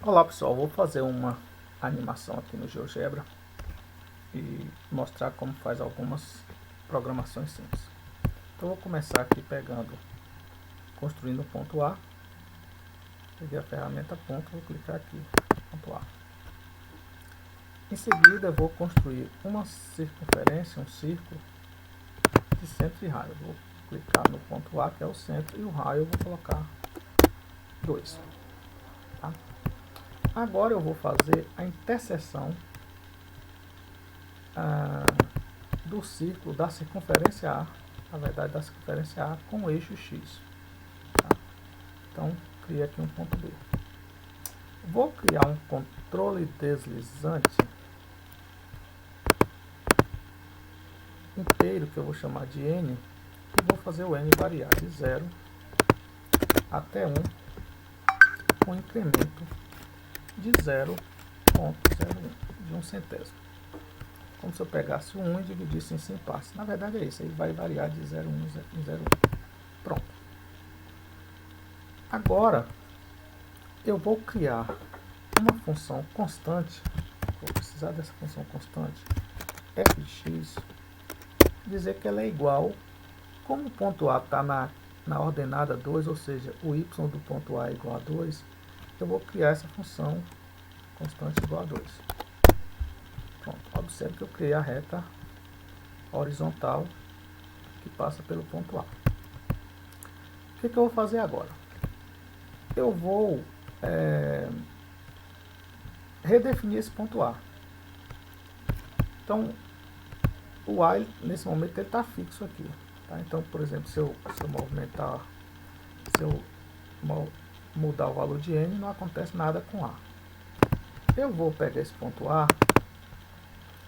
Olá pessoal, vou fazer uma animação aqui no GeoGebra e mostrar como faz algumas programações simples. Então vou começar aqui construindo o ponto A. Peguei a ferramenta ponto, vou clicar aqui, ponto A. Em seguida vou construir uma circunferência, um círculo de centro e raio. Vou clicar no ponto A, que é o centro, e o raio eu vou colocar 2. Tá? Agora eu vou fazer a interseção do círculo da circunferência A, na verdade da circunferência A com o eixo X. Tá? Então, criei aqui um ponto B. Vou criar um controle deslizante inteiro, que eu vou chamar de N, e vou fazer o N variar de 0 até 1, com incremento de 0,01, de 1 centésimo. Como se eu pegasse o 1 e dividisse em 100 partes. Na verdade é isso, ele vai variar de 0,1 em 0,1. Pronto. Agora, eu vou criar uma função constante, vou precisar dessa função constante, f de x, dizer que ela é igual, como o ponto A está na ordenada 2, ou seja, o y do ponto A é igual a 2, eu vou criar essa função constante igual a 2. Pronto, observe que eu criei a reta horizontal que passa pelo ponto A. O que eu vou fazer agora? Eu vou redefinir esse ponto A. Então, o A, nesse momento, ele está fixo aqui. Tá? Então, por exemplo, se eu mudar o valor de N, não acontece nada com A. Eu vou pegar esse ponto A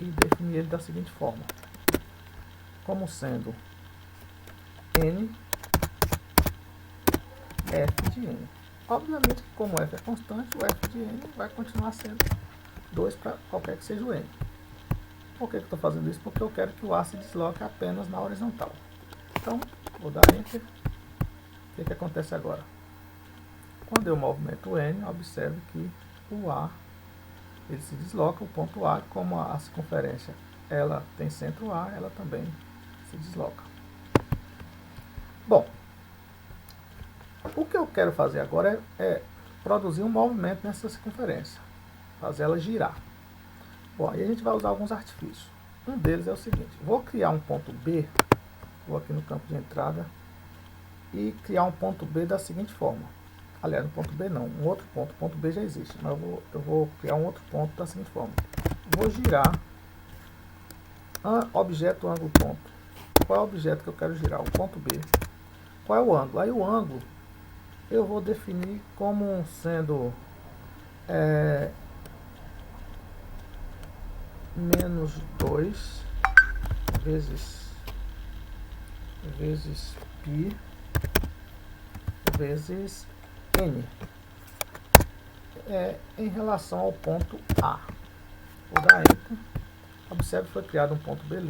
e definir ele da seguinte forma, como sendo N f de N. Obviamente que como f é constante, o f de N vai continuar sendo 2 para qualquer que seja o N. Por que eu estou fazendo isso? Porque eu quero que o A se desloque apenas na horizontal. Então, vou dar Enter. O que acontece agora? Quando eu movimento o N, observe que o A ele se desloca, o ponto A, como a circunferência ela tem centro A, ela também se desloca. Bom, o que eu quero fazer agora é produzir um movimento nessa circunferência, fazer ela girar. Bom, aí a gente vai usar alguns artifícios. Um deles é o seguinte: vou criar um ponto B, vou aqui no campo de entrada, e criar um ponto B da seguinte forma. Aliás, um ponto B não, um outro ponto. O ponto B já existe, mas eu vou criar um outro ponto da seguinte forma. Vou girar objeto, ângulo, ponto. Qual é o objeto que eu quero girar? O ponto B. Qual é o ângulo? Aí o ângulo eu vou definir como sendo menos 2 vezes π vezes N em relação ao ponto A. Vou dar Enter. Observe que foi criado um ponto B',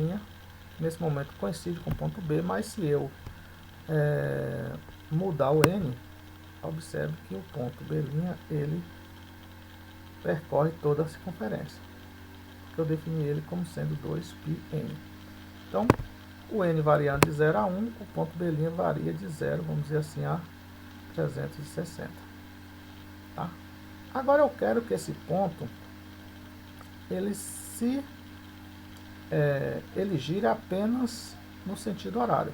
nesse momento coincide com o ponto B, mas se eu mudar o N, observe que o ponto B' ele percorre toda a circunferência, que eu defini ele como sendo 2πn. Então, o N variando de 0 a 1, o ponto B' varia de 0, vamos dizer assim, a 360. Tá? Agora eu quero que esse ponto ele gire apenas no sentido horário.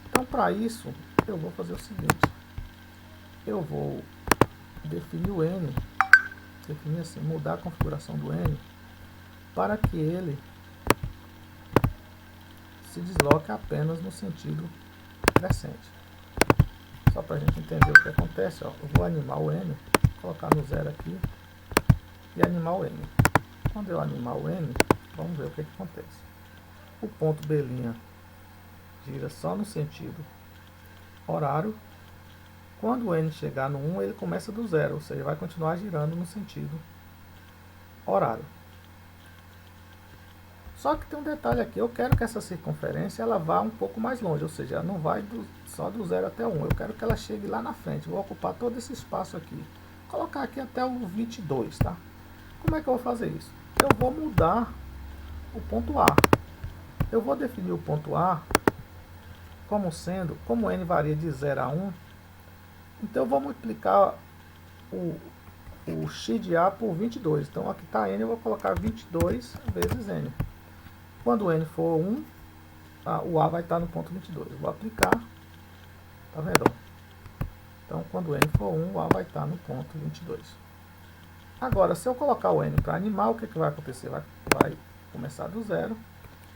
Então, para isso, eu vou fazer o seguinte: eu vou definir o N, definir assim, mudar a configuração do N para que ele se desloque apenas no sentido crescente. Só para a gente entender o que acontece, ó, eu vou animar o N, colocar no 0 aqui e animar o N. Quando eu animar o N, vamos ver o que acontece. O ponto B' gira só no sentido horário. Quando o N chegar no 1, ele começa do 0, ou seja, vai continuar girando no sentido horário. Só que tem um detalhe aqui: eu quero que essa circunferência ela vá um pouco mais longe, ou seja, ela não vai só do 0 até 1, eu quero que ela chegue lá na frente. Vou ocupar todo esse espaço aqui. colocar aqui até o 22, tá? Como é que eu vou fazer isso? Eu vou mudar o ponto A. Eu vou definir o ponto A como sendo, como n varia de 0 a 1, então eu vou multiplicar o x de A por 22. Então aqui está n, eu vou colocar 22 vezes n. Quando n for 1, o A vai estar no ponto 22. Eu vou aplicar, tá vendo? Então quando n for 1, o A vai estar no ponto 22. Agora, se eu colocar o n para animal, o que, que vai acontecer? Vai começar do zero,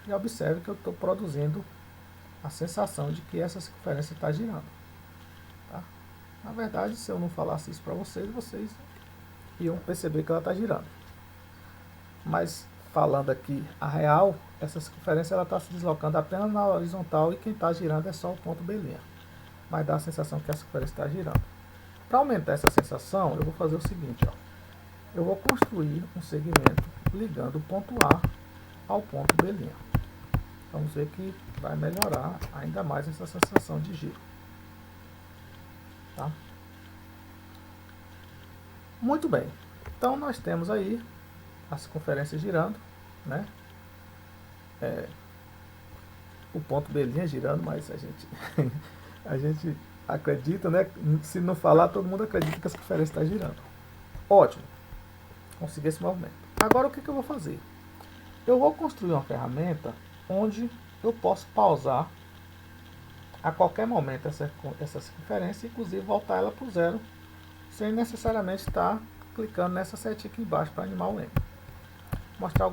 e observe que eu estou produzindo a sensação de que essa circunferência está girando. Tá? Na verdade, se eu não falasse isso para vocês, vocês iam perceber que ela está girando. Mas, falando aqui a real, essa circunferência está se deslocando apenas na horizontal, e quem está girando é só o ponto B'. Mas dá a sensação que a circunferência está girando. Para aumentar essa sensação, eu vou fazer o seguinte, ó. Eu vou construir um segmento ligando o ponto A ao ponto B'. Vamos ver que vai melhorar ainda mais essa sensação de giro. Tá? Muito bem. Então nós temos aí a circunferência girando, né? O ponto B' girando, mas a gente acredita, né? Se não falar, todo mundo acredita que a circunferência está girando. Ótimo. Consegui esse movimento. Agora o que eu vou fazer? Eu vou construir uma ferramenta onde eu posso pausar a qualquer momento essa circunferência, inclusive voltar ela para o zero, sem necessariamente estar clicando nessa setinha aqui embaixo para animar o M. Vou mostrar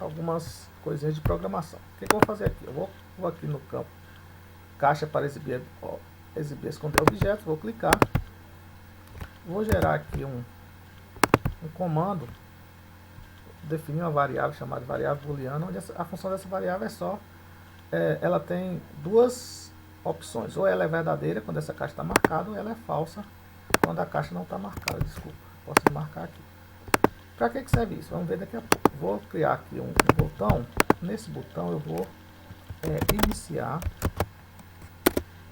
algumas coisinhas de programação. O que eu vou fazer aqui? Eu vou aqui no campo caixa para exibir esconder objetos, vou clicar, vou gerar aqui um comando, definir uma variável chamada variável booleana, onde a função dessa variável é só, ela tem duas opções, ou ela é verdadeira quando essa caixa está marcada, ou ela é falsa quando a caixa não está marcada. Desculpa, posso marcar aqui. Para que serve isso? Vamos ver daqui a pouco. Vou criar aqui um botão. Nesse botão eu vou digitar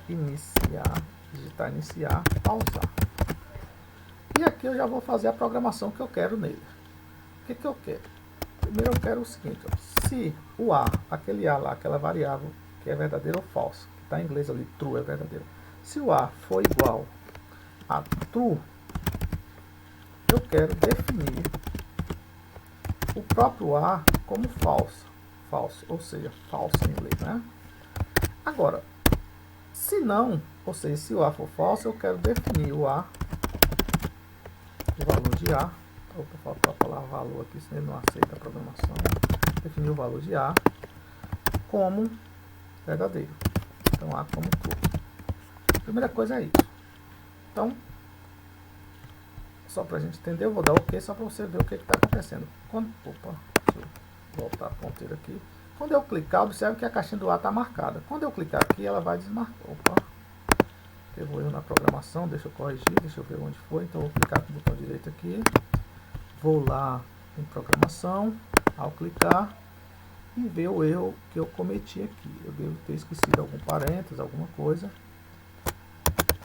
iniciar, pausar. E aqui eu já vou fazer a programação que eu quero nele. O que eu quero? Primeiro eu quero o seguinte, ó. Se o A, aquele A lá, aquela variável que é verdadeiro ou falso, que está em inglês ali, true é verdadeiro. Se o A for igual a true, eu quero definir o próprio A como falso, ou seja, falso em inglês, né? Agora, se não, ou seja, se o A for falso, eu quero definir o A, o valor de A. Opa, faltou a palavra valor aqui, senão ele não aceita a programação. Definir o valor de A como verdadeiro. Então, A como true. Primeira coisa é isso. Então, só para a gente entender, eu vou dar OK só para você ver o que está acontecendo. Opa, deixa eu voltar a ponteira aqui. Quando eu clicar, observe que a caixinha do A está marcada. Quando eu clicar aqui, ela vai desmarcar. Opa, teve um erro na programação, deixa eu corrigir, deixa eu ver onde foi. Então, eu vou clicar com o botão direito aqui. Vou lá em programação, ao clicar, e ver o erro que eu cometi aqui. Eu devo ter esquecido algum parênteses, alguma coisa.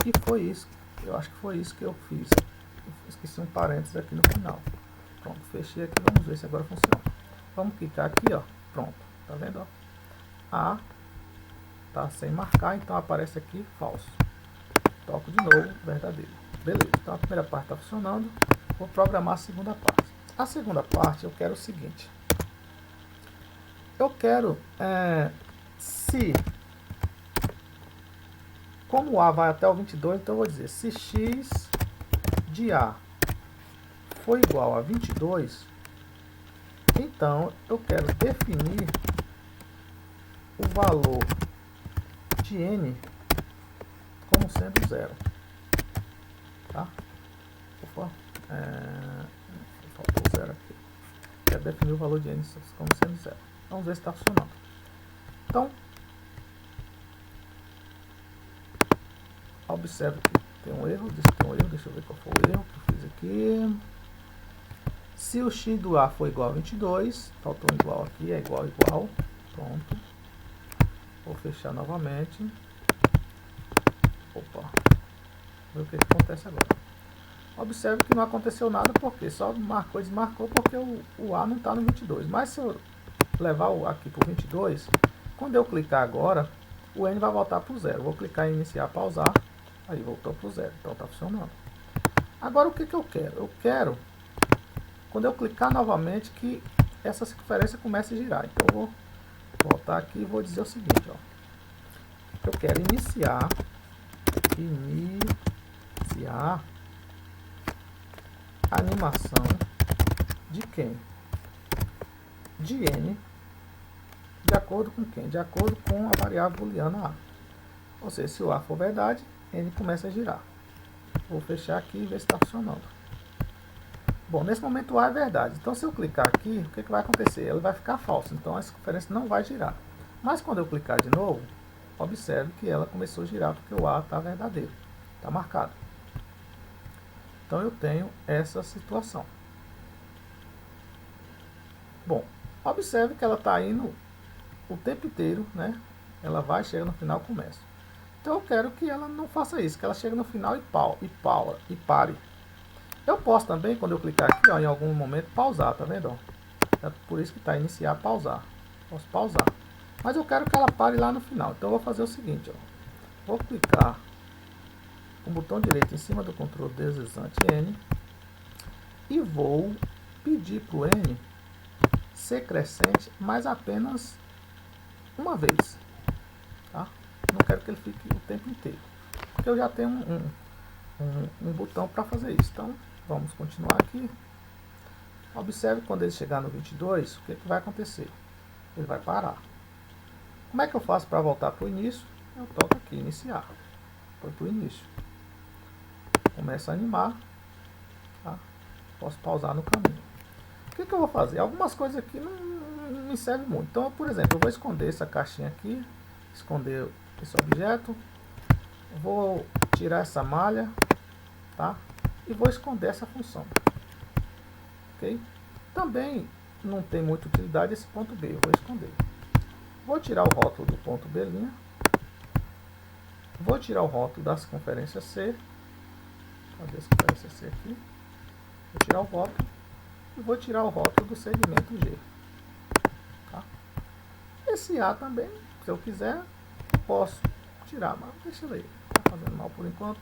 E foi isso. Eu acho que foi isso que eu fiz. Eu esqueci um parênteses aqui no final. Pronto, fechei aqui. Vamos ver se agora funciona. Vamos clicar aqui, ó. Pronto. Tá vendo? Ó? A tá sem marcar, então aparece aqui falso. Toco de novo, verdadeiro. Beleza. Então a primeira parte está funcionando. Vou programar a segunda parte. A segunda parte eu quero o seguinte. Eu quero se, como o A vai até o 22, então eu vou dizer, se x de A for igual a 22, então eu quero definir o valor de n como sendo zero. Tá? Opa, faltou zero aqui. Quero definir o valor de n como sendo zero. Vamos ver se está funcionando. Então, observe que tem um erro, deixa eu ver qual foi o erro que eu fiz aqui. Se o x do A for igual a 22, faltou um igual aqui, é igual, pronto. Vou fechar novamente. Opa, ver o que acontece agora. Observe que não aconteceu nada, porque só marcou e desmarcou porque o A não está no 22. Mas se eu levar aqui para o 22, quando eu clicar agora, o N vai voltar para o 0. Vou clicar em iniciar, pausar, aí voltou para o 0. Então está funcionando. Agora o que eu quero? Eu quero, quando eu clicar novamente, que essa circunferência comece a girar. Então eu vou voltar aqui e vou dizer o seguinte, ó. Eu quero iniciar a animação de quem? De N, de acordo com quem? De acordo com a variável booleana A. Ou seja, se o A for verdade, N começa a girar. Vou fechar aqui e ver se está funcionando. Bom, nesse momento o A é verdade. Então se eu clicar aqui, o que vai acontecer? Ele vai ficar falso, então a circunferência não vai girar. Mas quando eu clicar de novo, observe que ela começou a girar porque o A está verdadeiro, está marcado. Então eu tenho essa situação. Bom, observe que ela está indo o tempo inteiro, né? Ela vai, chega no final, começa. Então eu quero que ela não faça isso, que ela chegue no final e pare. Eu posso também, quando eu clicar aqui, ó, em algum momento, pausar, tá vendo? É por isso que está iniciar, pausar. Posso pausar. Mas eu quero que ela pare lá no final. Então eu vou fazer o seguinte, ó. Vou clicar com o botão direito em cima do controle deslizante N e vou pedir para o N ser crescente, mas apenas uma vez. Tá? Não quero que ele fique o tempo inteiro, porque eu já tenho um botão para fazer isso. Então vamos continuar aqui. Observe quando ele chegar no 22, o que vai acontecer? Ele vai parar. Como é que eu faço para voltar para o início? Eu toco aqui, iniciar. Foi para o início. Começa a animar. Tá? Posso pausar no caminho. O que eu vou fazer? Algumas coisas aqui não me servem muito. Então, por exemplo, eu vou esconder essa caixinha aqui. Esconder esse objeto. Vou tirar essa malha. Tá? E vou esconder essa função. Ok? Também não tem muita utilidade esse ponto B. Eu vou esconder. Vou tirar o rótulo do ponto B'. Vou tirar o rótulo da circunferência C. Cadê a circunferência C aqui? Vou tirar o rótulo. E vou tirar o rótulo do segmento G. Tá? Esse A também, se eu quiser, posso tirar, mas deixa eu ver. Está fazendo mal por enquanto.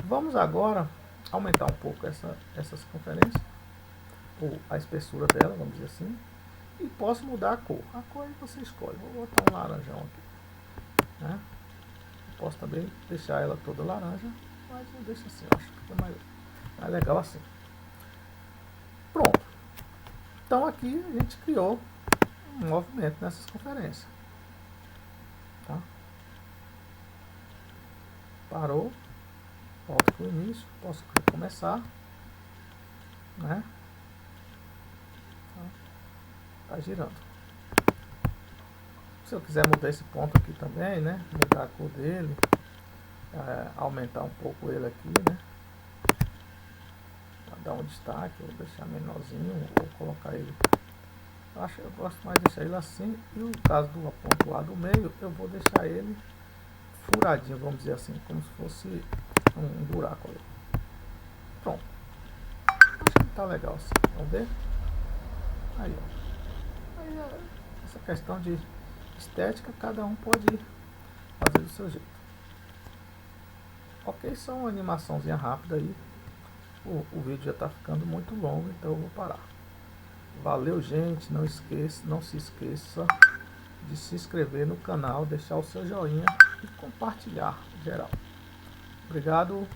Vamos agora aumentar um pouco essa circunferência, ou a espessura dela, vamos dizer assim. E posso mudar a cor. A cor aí você escolhe. Vou botar um laranjão aqui. Né? Posso também deixar ela toda laranja, mas eu deixo assim, eu acho que fica mais legal assim. Pronto. Então aqui a gente criou um movimento nessa circunferência. Tá? Parou. Volta para o início. Posso começar. Né? Tá girando. Se eu quiser mudar esse ponto aqui também, né? Mudar a cor dele, aumentar um pouco ele aqui, né? Pra dar um destaque, vou deixar menorzinho, ou colocar ele. Eu gosto mais de deixar ele assim. E no caso do ponto A do meio, eu vou deixar ele furadinho, vamos dizer assim, como se fosse um buraco ali. Pronto. Acho que tá legal assim. Vamos ver? Aí, ó. Essa questão de estética, cada um pode fazer do seu jeito. Ok, só uma animaçãozinha rápida aí. O vídeo já está ficando muito longo, então eu vou parar. Valeu, gente. Não se esqueça de se inscrever no canal, deixar o seu joinha e compartilhar geral. Obrigado.